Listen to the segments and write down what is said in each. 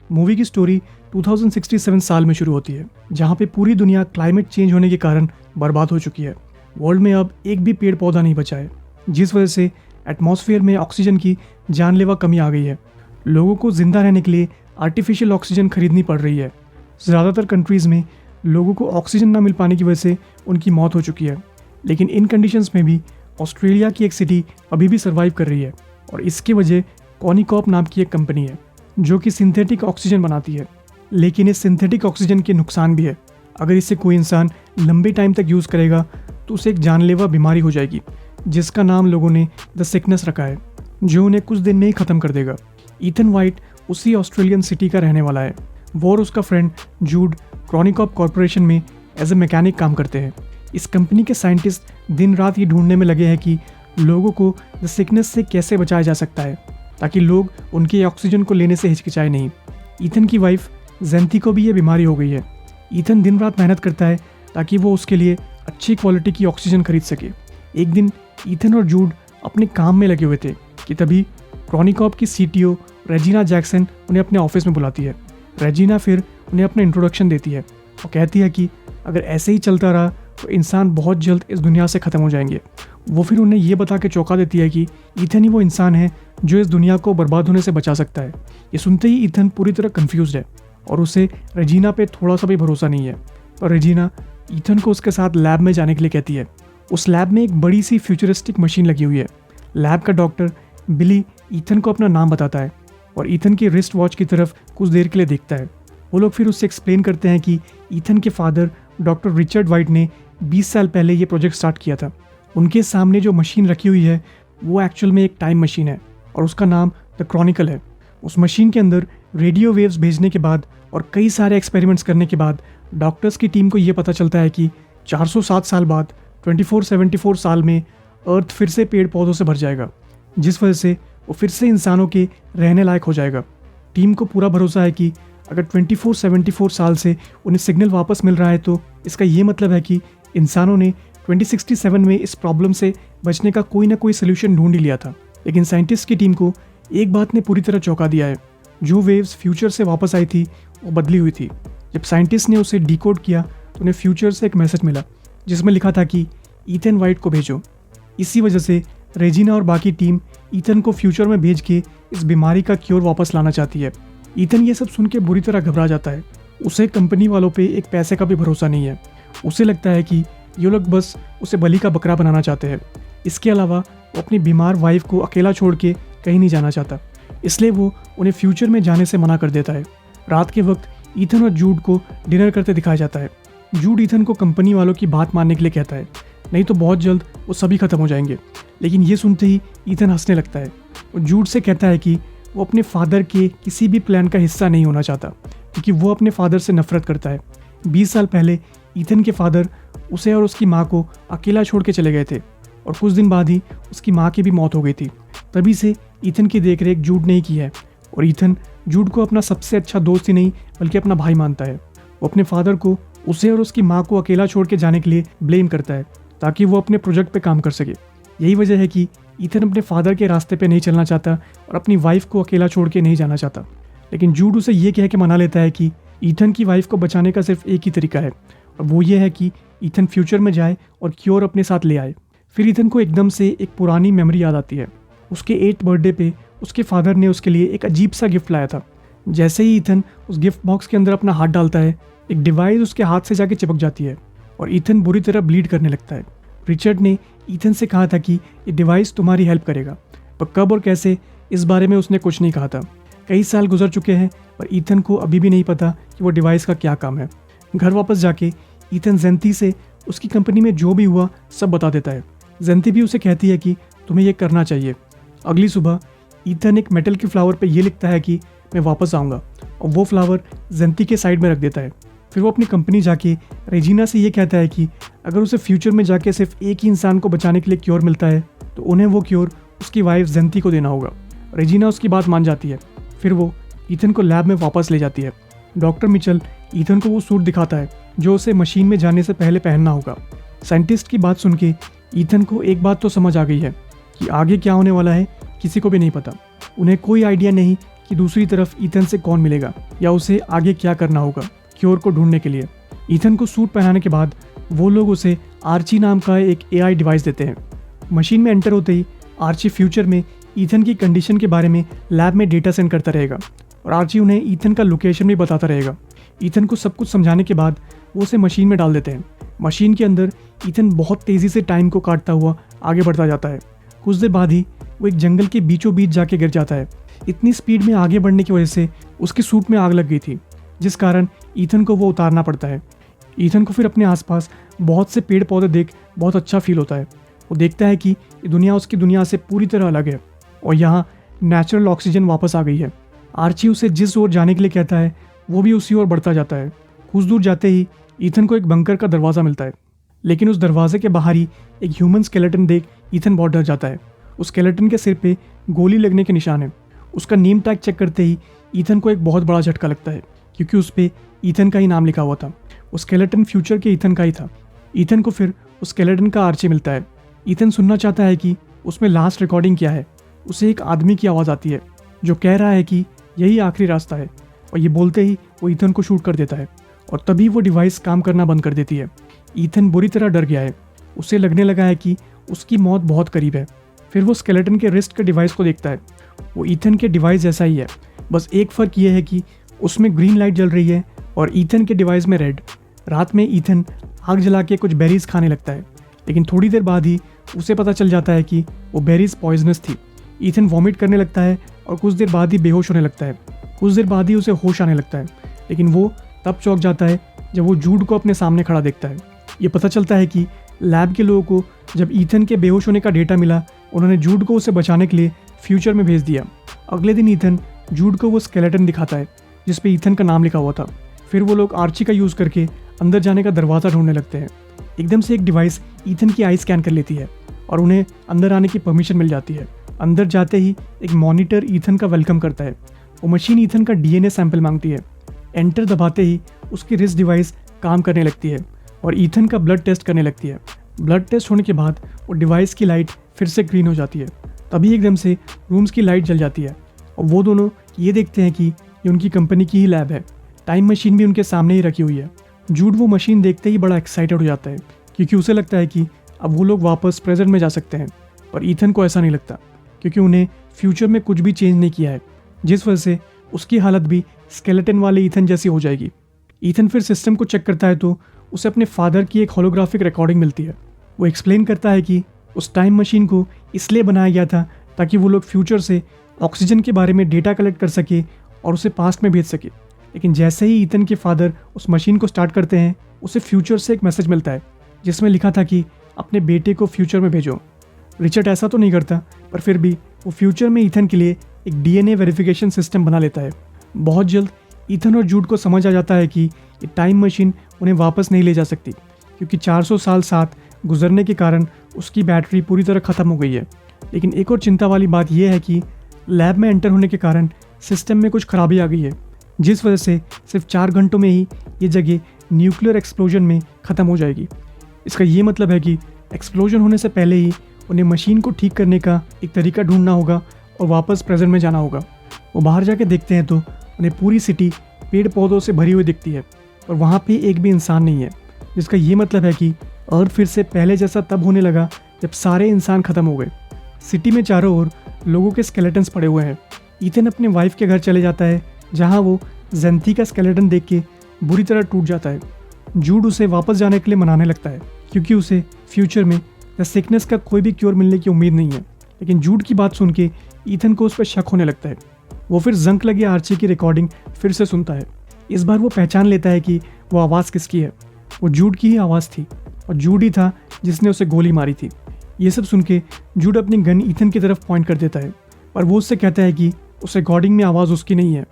Movie की story 2067 साल में शुरू होती है, जहाँ पे पूरी दुनिया क्लाइमेट चेंज होने के कारण बर्बाद हो चुकी है। वर्ल्ड में अब एक भी पेड़ पौधा नहीं बचा है, जिस वजह से एटमॉस्फेयर में ऑक्सीजन की जानलेवा कमी आ गई है। लोगों को जिंदा रहने के लिए आर्टिफिशियल ऑक्सीजन खरीदनी पड़ रही है। ज़्यादातर कंट्रीज़ में लोगों को ऑक्सीजन ना मिल पाने की वजह से उनकी मौत हो चुकी है। लेकिन इन कंडीशंस में भी ऑस्ट्रेलिया की एक सिटी अभी भी सर्वाइव कर रही है, और इसकी वजह कॉनिकॉप नाम की एक कंपनी है जो कि सिंथेटिक ऑक्सीजन बनाती है। लेकिन इस सिंथेटिक ऑक्सीजन के नुकसान भी है। अगर इसे कोई इंसान लंबे टाइम तक यूज़ करेगा तो उसे एक जानलेवा बीमारी हो जाएगी, जिसका नाम लोगों ने द सिकनेस रखा है, जो उन्हें कुछ दिन में ही ख़त्म कर देगा। ईथन वाइट उसी ऑस्ट्रेलियन सिटी का रहने वाला है। वो और उसका फ्रेंड जूड कॉनिकॉप कॉरपोरेशन में एज ए मैकेनिक काम करते हैं। इस कंपनी के साइंटिस्ट दिन रात ये ढूंढने में लगे हैं कि लोगों को द सिकनेस से कैसे बचाया जा सकता है, ताकि लोग उनके ऑक्सीजन को लेने से हिचकिचाए नहीं। ईथन की वाइफ जेंथी को भी ये बीमारी हो गई है। ईथन दिन रात मेहनत करता है ताकि वो उसके लिए अच्छी क्वालिटी की ऑक्सीजन खरीद सके। एक दिन ईथन और जूड अपने काम में लगे हुए थे कि तभी कॉनिकॉप की सीटीओ रेजिना जैक्सन उन्हें अपने ऑफिस में बुलाती है। रेजिना फिर उन्हें अपना इंट्रोडक्शन देती है और कहती है कि अगर ऐसे ही चलता रहा तो इंसान बहुत जल्द इस दुनिया से ख़त्म हो जाएंगे। वो फिर उन्हें ये बता के चौंका देती है कि ईथन ही वो इंसान है जो इस दुनिया को बर्बाद होने से बचा सकता है। ये सुनते ही ईथन पूरी तरह कन्फ्यूज्ड है और उसे रेजिना पे थोड़ा सा भी भरोसा नहीं है। पर रेजिना ईथन को उसके साथ लैब में जाने के लिए कहती है। उस लैब में एक बड़ी सी फ्यूचरिस्टिक मशीन लगी हुई है। लैब का डॉक्टर बिली ईथन को अपना नाम बताता है और ईथन की रिस्ट वॉच की तरफ कुछ देर के लिए देखता है। वो लोग फिर उससे एक्सप्लेन करते हैं कि ईथन के फादर डॉक्टर रिचर्ड वाइट ने 20 साल पहले ये प्रोजेक्ट स्टार्ट किया था। उनके सामने जो मशीन रखी हुई है वो एक्चुअल में एक टाइम मशीन है और उसका नाम द क्रॉनिकल है। उस मशीन के अंदर रेडियो वेव्स भेजने के बाद और कई सारे एक्सपेरिमेंट्स करने के बाद डॉक्टर्स की टीम को ये पता चलता है कि 407 साल बाद 2474 साल में अर्थ फिर से पेड़ पौधों से भर जाएगा, जिस वजह से वो फिर से इंसानों के रहने लायक हो जाएगा। टीम को पूरा भरोसा है कि अगर 2474 साल से उन्हें सिग्नल वापस मिल रहा है तो इसका ये मतलब है कि इंसानों ने 2067 में इस प्रॉब्लम से बचने का कोई ना कोई सोल्यूशन ढूंढ ही लिया था। लेकिन साइंटिस्ट की टीम को एक बात ने पूरी तरह चौंका दिया है। जो वेव्स फ्यूचर से वापस आई थी वो बदली हुई थी। जब साइंटिस्ट ने उसे डिकोड किया तो उन्हें फ्यूचर से एक मैसेज मिला जिसमें लिखा था कि ईथन वाइट को भेजो। इसी वजह से रेजिना और बाकी टीम ईथन को फ्यूचर में भेज के इस बीमारी का क्योर वापस लाना चाहती है। ईथन ये सब सुन के बुरी तरह घबरा जाता है। उसे कंपनी वालों पे एक पैसे का भी भरोसा नहीं है। उसे लगता है कि ये लोग बस उसे बलि का बकरा बनाना चाहते हैं। इसके अलावा वो अपनी बीमार वाइफ को अकेला छोड़ के कहीं नहीं जाना चाहता, इसलिए वो उन्हें फ्यूचर में जाने से मना कर देता है। रात के वक्त ईथन और जूड को डिनर करते दिखाया जाता है। जूड ईथन को कंपनी वालों की बात मानने के लिए कहता है, नहीं तो बहुत जल्द वो सभी खत्म हो जाएंगे। लेकिन ये सुनते ही ईथन हंसने लगता है और जूड से कहता है कि वो अपने फादर के किसी भी प्लान का हिस्सा नहीं होना चाहता, क्योंकि वो अपने फादर से नफरत करता है। 20 साल पहले ईथन के फादर उसे और उसकी माँ को अकेला छोड़ के चले गए थे और कुछ दिन बाद ही उसकी माँ की भी मौत हो गई थी। तभी से ईथन की देखरेख जूड ने ही की है और ईथन जूड को अपना सबसे अच्छा दोस्त ही नहीं बल्कि अपना भाई मानता है। वो अपने फादर को उसे और उसकी माँ को अकेला छोड़ के जाने के लिए ब्लेम करता है ताकि वो अपने प्रोजेक्ट पे काम कर सके। यही वजह है कि ईथन अपने फादर के रास्ते पे नहीं चलना चाहता और अपनी वाइफ को अकेला छोड़ के नहीं जाना चाहता। लेकिन जूड उसे ये कह के मना लेता है कि ईथन की वाइफ को बचाने का सिर्फ एक ही तरीका है और वो ये है कि ईथन फ्यूचर में जाए और क्योर अपने साथ ले आए। फिर ईथन को एकदम से एक पुरानी मेमोरी याद आती है। उसके 8th बर्थडे पे उसके फादर ने उसके लिए एक अजीब सा गिफ्ट लाया था। जैसे ही ईथन उस गिफ्ट बॉक्स के अंदर अपना हाथ डालता है, एक डिवाइस उसके हाथ से जाके चिपक जाती है और ईथन बुरी तरह ब्लीड करने लगता है। रिचर्ड ने ईथन से कहा था कि ये डिवाइस तुम्हारी हेल्प करेगा, पर कब और कैसे इस बारे में उसने कुछ नहीं कहा था। कई साल गुजर चुके हैं पर ईथन को अभी भी नहीं पता कि वो डिवाइस का क्या काम है। घर वापस जाके ईथन जेंथी से उसकी कंपनी में जो भी हुआ सब बता देता है। जेंथी भी उसे कहती है कि तुम्हें ये करना चाहिए। अगली सुबह ईथन एक मेटल के फ्लावर पे ये लिखता है कि मैं वापस आऊँगा और वो फ्लावर जेंथी के साइड में रख देता है। फिर वो अपनी कंपनी जाके रेजिना से ये कहता है कि अगर उसे फ्यूचर में जाके सिर्फ एक ही इंसान को बचाने के लिए क्योर मिलता है तो उन्हें वो क्योर उसकी वाइफ जेंथी को देना होगा। रेजिना उसकी बात मान जाती है। फिर वो ईथन को लैब में वापस ले जाती है। डॉक्टर मिचल ईथन को वो सूट दिखाता है जो उसे मशीन में जाने से पहले पहनना होगा। साइंटिस्ट की बात सुन के ईथन को एक बात तो समझ आ गई है कि आगे क्या होने वाला है किसी को भी नहीं पता। उन्हें कोई आइडिया नहीं कि दूसरी तरफ ईथन से कौन मिलेगा या उसे आगे क्या करना होगा क्योर को ढूंढने के लिए। ईथन को सूट पहनाने के बाद वो लोग उसे आर्ची नाम का एक AI डिवाइस देते हैं। मशीन में एंटर होते ही आर्ची फ्यूचर में ईथन की कंडीशन के बारे में लैब में डेटा सेंड करता रहेगा और आर्ची उन्हें ईथन का लोकेशन भी बताता रहेगा। ईथन को सब कुछ समझाने के बाद वो उसे मशीन में डाल देते हैं। मशीन के अंदर ईथन बहुत तेज़ी से टाइम को काटता हुआ आगे बढ़ता जाता है। कुछ देर बाद ही वो एक जंगल के बीचों बीच जाके गिर जाता है। इतनी स्पीड में आगे बढ़ने की वजह से उसकी सूट में आग लग गई थी, जिस कारण ईथन को वो उतारना पड़ता है। ईथन को फिर अपने आसपास बहुत से पेड़ पौधे देख बहुत अच्छा फील होता है। वो देखता है कि ये दुनिया उसकी दुनिया से पूरी तरह अलग है और यहाँ नेचुरल ऑक्सीजन वापस आ गई है। आर्ची उसे जिस ओर जाने के लिए कहता है वो भी उसी ओर बढ़ता जाता है। कुछ दूर जाते ही ईथन को एक बंकर का दरवाज़ा मिलता है, लेकिन उस दरवाजे के बाहर ही एक ह्यूमन स्केलेटन देख ईथन बहुत डर जाता है। उस स्केलेटन के सिर पे गोली लगने के निशान है। उसका नेम टैग चेक करते ही ईथन को एक बहुत बड़ा झटका लगता है, क्योंकि उस पर ईथन का ही नाम लिखा हुआ था। उस स्केलेटन फ्यूचर के ईथन का ही था। ईथन को फिर उस स्केलेटन का आर्ची मिलता है। ईथन सुनना चाहता है कि उसमें लास्ट रिकॉर्डिंग क्या है। उसे एक आदमी की आवाज़ आती है जो कह रहा है कि यही आखिरी रास्ता है, और ये बोलते ही वो ईथन को शूट कर देता है और तभी वो डिवाइस काम करना बंद कर देती है। ईथन बुरी तरह डर गया है। उसे लगने लगा है कि उसकी मौत बहुत करीब है। फिर वो स्केलेटन के रिस्ट के डिवाइस को देखता है। वो ईथन के डिवाइस जैसा ही है, बस एक फ़र्क ये है कि उसमें ग्रीन लाइट जल रही है और ईथन के डिवाइस में रेड। रात में ईथन आग जला के कुछ बेरीज खाने लगता है, लेकिन थोड़ी देर बाद ही उसे पता चल जाता है कि वो बेरीज पॉइजनस थी। ईथन वॉमिट करने लगता है और कुछ देर बाद ही बेहोश होने लगता है। कुछ देर बाद ही उसे होश आने लगता है, लेकिन वो तब चौंक जाता है जब वो जूड को अपने सामने खड़ा देखता है। ये पता चलता है कि लैब के लोगों को जब ईथन के बेहोश होने का डेटा मिला, उन्होंने जूड को उसे बचाने के लिए फ्यूचर में भेज दिया। अगले दिन ईथन जूड को वो स्केलेटन दिखाता है जिस पे ईथन का नाम लिखा हुआ था। फिर वो लोग आर्ची का यूज़ करके अंदर जाने का दरवाज़ा ढूंढने लगते हैं। एकदम से एक डिवाइस ईथन की आई स्कैन कर लेती है और उन्हें अंदर आने की परमिशन मिल जाती है। अंदर जाते ही एक मॉनिटर ईथन का वेलकम करता है। वो मशीन ईथन का DNA सैंपल मांगती है। एंटर दबाते ही उसकी रिस्ट डिवाइस काम करने लगती है और ईथन का ब्लड टेस्ट करने लगती है। ब्लड टेस्ट होने के बाद वो डिवाइस की लाइट फिर से ग्रीन हो जाती है। तभी एकदम से रूम्स की लाइट जल जाती है और वो दोनों ये देखते हैं कि ये उनकी कंपनी की ही लैब है। टाइम मशीन भी उनके सामने ही रखी हुई है। जूड वो मशीन देखते ही बड़ा एक्साइटेड हो जाता है, क्योंकि उसे लगता है कि अब वो लोग वापस प्रेजेंट में जा सकते हैं। पर ईथन को ऐसा नहीं लगता, क्योंकि उन्हें फ्यूचर में कुछ भी चेंज नहीं किया है, जिस वजह से उसकी हालत भी स्केलेटन वाले ईथन जैसी हो जाएगी। ईथन फिर सिस्टम को चेक करता है तो उसे अपने फादर की एक होलोग्राफिक रिकॉर्डिंग मिलती है। वो एक्सप्लेन करता है कि उस टाइम मशीन को इसलिए बनाया गया था ताकि वो लोग फ्यूचर से ऑक्सीजन के बारे में डेटा कलेक्ट कर सके और उसे पास्ट में भेज सके। लेकिन जैसे ही ईथन के फादर उस मशीन को स्टार्ट करते हैं, उसे फ्यूचर से एक मैसेज मिलता है जिसमें लिखा था कि अपने बेटे को फ्यूचर में भेजो। रिचर्ड ऐसा तो नहीं करता, पर फिर भी वो फ्यूचर में ईथन के लिए एक DNA वेरिफिकेशन सिस्टम बना लेता है। बहुत जल्द ईथन और जूड को समझ आ जाता है कि ये टाइम मशीन उन्हें वापस नहीं ले जा सकती, क्योंकि 400 साल साथ गुजरने के कारण उसकी बैटरी पूरी तरह ख़त्म हो गई है। लेकिन एक और चिंता वाली बात यह है कि लैब में एंटर होने के कारण सिस्टम में कुछ खराबी आ गई है, जिस वजह से सिर्फ 4 घंटों में ही ये जगह न्यूक्लियर एक्सप्लोजन में ख़त्म हो जाएगी। इसका ये मतलब है कि एक्सप्लोजन होने से पहले ही उन्हें मशीन को ठीक करने का एक तरीका ढूंढना होगा और वापस प्रेजेंट में जाना होगा। वो बाहर जाके देखते हैं तो उन्हें पूरी सिटी पेड़ पौधों से भरी हुई दिखती है और वहाँ पे एक भी इंसान नहीं है, जिसका ये मतलब है कि अर्थ फिर से पहले जैसा तब होने लगा जब सारे इंसान ख़त्म हो गए। सिटी में चारों ओर लोगों के स्केलेटन्स पड़े हुए हैं। ईथन अपने वाइफ के घर चले जाता है, जहाँ वो जेंथी का स्केलेटन देख के बुरी तरह टूट जाता है। जूड उसे वापस जाने के लिए मनाने लगता है, क्योंकि उसे फ्यूचर में द सिकनेस का कोई भी क्योर मिलने की उम्मीद नहीं है। लेकिन जूड की बात सुन के ईथन को उस पर शक होने लगता है। वो फिर जंक लगे आर्ची की रिकॉर्डिंग फिर से सुनता है। इस बार वो पहचान लेता है कि वो आवाज़ किसकी है। वो जूड की ही आवाज़ थी और जूड ही था जिसने उसे गोली मारी थी। ये सब सुन के जूड अपनी गन ईथन की तरफ पॉइंट कर देता है, पर वो उससे कहता है कि उस रिकॉर्डिंग में आवाज़ उसकी नहीं है।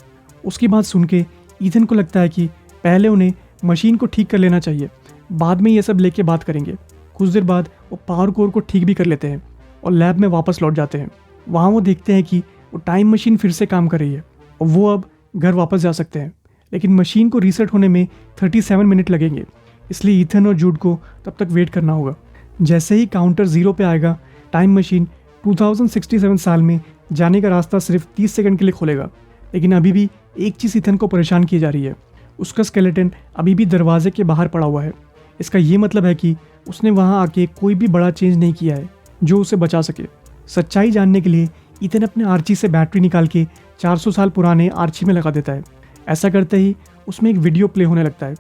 उसकी बात सुन के ईथन को लगता है कि पहले उन्हें मशीन को ठीक कर लेना चाहिए, बाद में ये सब लेके बात करेंगे। कुछ देर बाद वो पावर कोर को ठीक भी कर लेते हैं और लैब में वापस लौट जाते हैं। वहाँ वो देखते हैं कि वो टाइम मशीन फिर से काम कर रही है और वो अब घर वापस जा सकते हैं। लेकिन मशीन को रीसेट होने में 37 मिनट लगेंगे, इसलिए ईथन और जूड को तब तक वेट करना होगा। जैसे ही काउंटर 0 पे आएगा, टाइम मशीन 2067 साल में जाने का रास्ता सिर्फ 30 सेकंड के लिए खोलेगा। लेकिन अभी भी एक चीज़ ईथन को परेशान की जा रही है, उसका स्केलेटन अभी भी दरवाजे के बाहर पड़ा हुआ है। इसका ये मतलब है कि उसने वहाँ आके कोई भी बड़ा चेंज नहीं किया है जो उसे बचा सके। सच्चाई जानने के लिए ईथन अपने आर्ची से बैटरी निकाल के 400 साल पुराने आर्ची में लगा देता है। ऐसा करते ही उसमें एक वीडियो प्ले होने लगता है,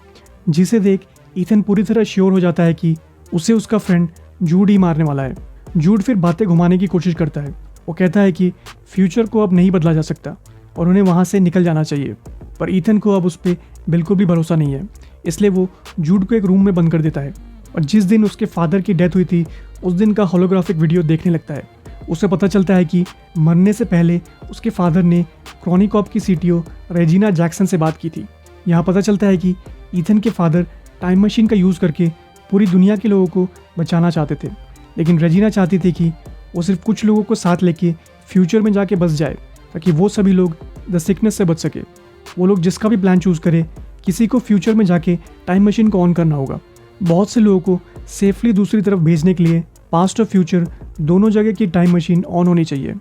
जिसे देख ईथन पूरी तरह श्योर हो जाता है कि उसे उसका फ्रेंड जूड ही मारने वाला है। जूड फिर बातें घुमाने की कोशिश करता है। वो कहता है कि फ्यूचर को अब नहीं बदला जा सकता और उन्हें वहाँ से निकल जाना चाहिए, पर ईथन को अब उस पर बिल्कुल भी भरोसा नहीं है। इसलिए वो जूड को एक रूम में बंद कर देता है और जिस दिन उसके फादर की डेथ हुई थी उस दिन का होलोग्राफिक वीडियो देखने लगता है। उसे पता चलता है कि मरने से पहले उसके फादर ने क्रॉनिकॉप की सीटीओ रेजिना जैक्सन से बात की थी। यहाँ पता चलता है कि ईथन के फादर टाइम मशीन का यूज़ करके पूरी दुनिया के लोगों को बचाना चाहते थे, लेकिन रेजिना चाहती थी कि वो सिर्फ कुछ लोगों को साथ लेके फ्यूचर में जाके बस जाए ताकि वो सभी लोग द सिकनेस से बच सके। वो लोग जिसका भी प्लान चूज़ करे, किसी को फ्यूचर में जाके टाइम मशीन को ऑन करना होगा। बहुत से लोगों को सेफली दूसरी तरफ भेजने के लिए पास्ट और फ्यूचर दोनों जगह की टाइम मशीन ऑन होनी चाहिए।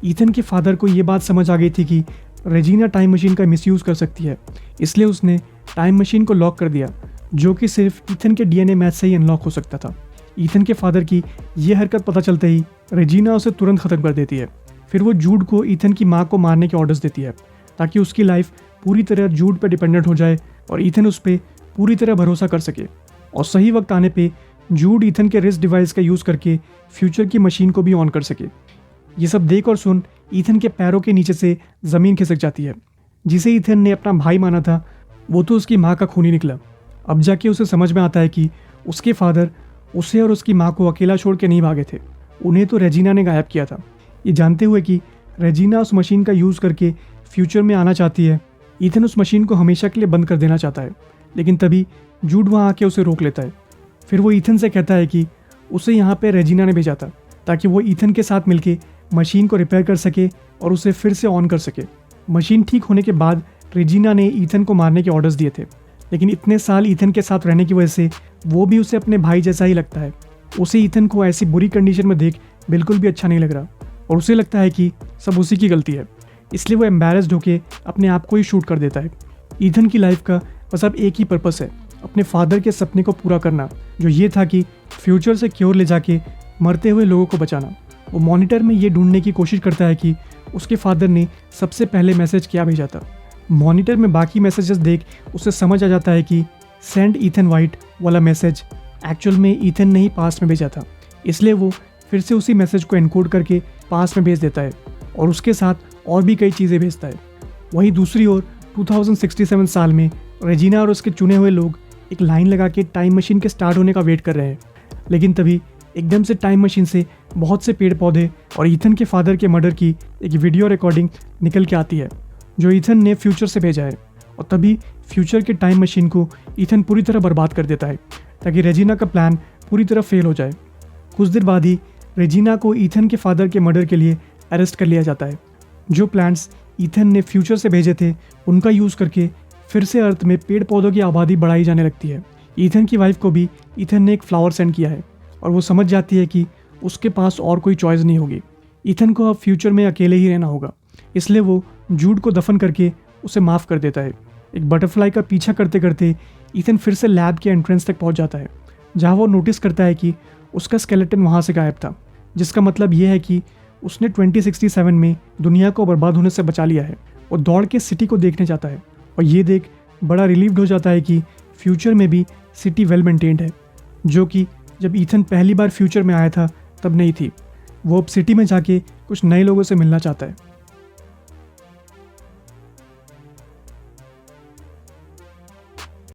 ईथन के फादर को ये बात समझ आ गई थी कि रेजिना टाइम मशीन का मिसयूज़ कर सकती है, इसलिए उसने टाइम मशीन को लॉक कर दिया, जो कि सिर्फ ईथन के डीएनए मैच से ही अनलॉक हो सकता था। ईथन के फादर की ये हरकत पता चलते ही रेजिना उसे तुरंत ख़त्म कर देती है। फिर वो जूड को ईथन की माँ को मारने के ऑर्डर्स देती है ताकि उसकी लाइफ पूरी तरह जूड पर डिपेंडेंट हो जाए और ईथन उस पर पूरी तरह भरोसा कर सके। और सही वक्त आने पे जूड ईथन के रिस्ट डिवाइस का यूज़ करके फ्यूचर की मशीन को भी ऑन कर सके। ये सब देख और सुन ईथन के पैरों के नीचे से ज़मीन खिसक जाती है। जिसे ईथन ने अपना भाई माना था वो तो उसकी माँ का खून ही निकला। अब जाके उसे समझ में आता है कि उसके फादर उसे और उसकी माँ को अकेला छोड़ के नहीं भागे थे, उन्हें तो रेजिना ने गायब किया था। ये जानते हुए कि रेजिना उस मशीन का यूज़ करके फ्यूचर में आना चाहती है, ईथन उस मशीन को हमेशा के लिए बंद कर देना चाहता है, लेकिन तभी जूड वहाँ आके उसे रोक लेता है। फिर वो ईथन से कहता है कि उसे यहाँ पे रेजिना ने भेजा था ताकि वो ईथन के साथ मिलके मशीन को रिपेयर कर सके और उसे फिर से ऑन कर सके। मशीन ठीक होने के बाद रेजिना ने ईथन को मारने के ऑर्डर्स दिए थे, लेकिन इतने साल ईथन के साथ रहने की वजह से वो भी उसे अपने भाई जैसा ही लगता है। उसे ईथन को ऐसी बुरी कंडीशन में देख बिल्कुल भी अच्छा नहीं लग रहा और उसे लगता है कि सब उसी की गलती है, इसलिए वो एम्बैरेस्ड होकर अपने आप को ही शूट कर देता है। ईथन की लाइफ का बस अब एक ही पर्पस है, अपने फादर के सपने को पूरा करना, जो ये था कि फ्यूचर से क्योर ले जाके मरते हुए लोगों को बचाना। वो मॉनिटर में ये ढूंढने की कोशिश करता है कि उसके फादर ने सबसे पहले मैसेज क्या भेजा था। मॉनिटर में बाकी मैसेजेस देख उसे समझ आ जाता है कि सेंड ईथन वाइट वाला मैसेज एक्चुअल में ईथन ने ही पास्ट में भेजा था, इसलिए वो फिर से उसी मैसेज को एनकोड करके पास्ट में भेज देता है और उसके साथ और भी कई चीज़ें भेजता है। वहीं दूसरी ओर 2067 साल में रेजिना और उसके चुने हुए लोग एक लाइन लगा के टाइम मशीन के स्टार्ट होने का वेट कर रहे हैं, लेकिन तभी एकदम से टाइम मशीन से बहुत से पेड़ पौधे और ईथन के फादर के मर्डर की एक वीडियो रिकॉर्डिंग निकल के आती है जो ईथन ने फ्यूचर से भेजा है। और तभी फ्यूचर के टाइम मशीन को ईथन पूरी तरह बर्बाद कर देता है ताकि रेजिना का प्लान पूरी तरह फेल हो जाए। कुछ देर बाद ही रेजिना को ईथन के फादर के मर्डर के लिए अरेस्ट कर लिया जाता है। जो प्लान्स ईथन ने फ्यूचर से भेजे थे उनका यूज़ करके फिर से अर्थ में पेड़ पौधों की आबादी बढ़ाई जाने लगती है। ईथन की वाइफ को भी ईथन ने एक फ्लावर सेंड किया है और वो समझ जाती है कि उसके पास और कोई चॉइस नहीं होगी। ईथन को अब फ्यूचर में अकेले ही रहना होगा, इसलिए वो जूड को दफन करके उसे माफ़ कर देता है। एक बटरफ्लाई का पीछा करते करते ईथन फिर से लैब के एंट्रेंस तक पहुंच जाता है, जहां वो नोटिस करता है कि उसका स्केलेटन वहां से गायब था, जिसका मतलब ये है कि उसने 2067 में दुनिया को बर्बाद होने से बचा लिया है। वो दौड़ के सिटी को देखने जाता है और ये देख बड़ा रिलीव्ड हो जाता है कि फ्यूचर में भी सिटी वेल मेंटेन्ड है, जो कि जब ईथन पहली बार फ्यूचर में आया था तब नहीं थी। वो अब सिटी में जाके कुछ नए लोगों से मिलना चाहता है।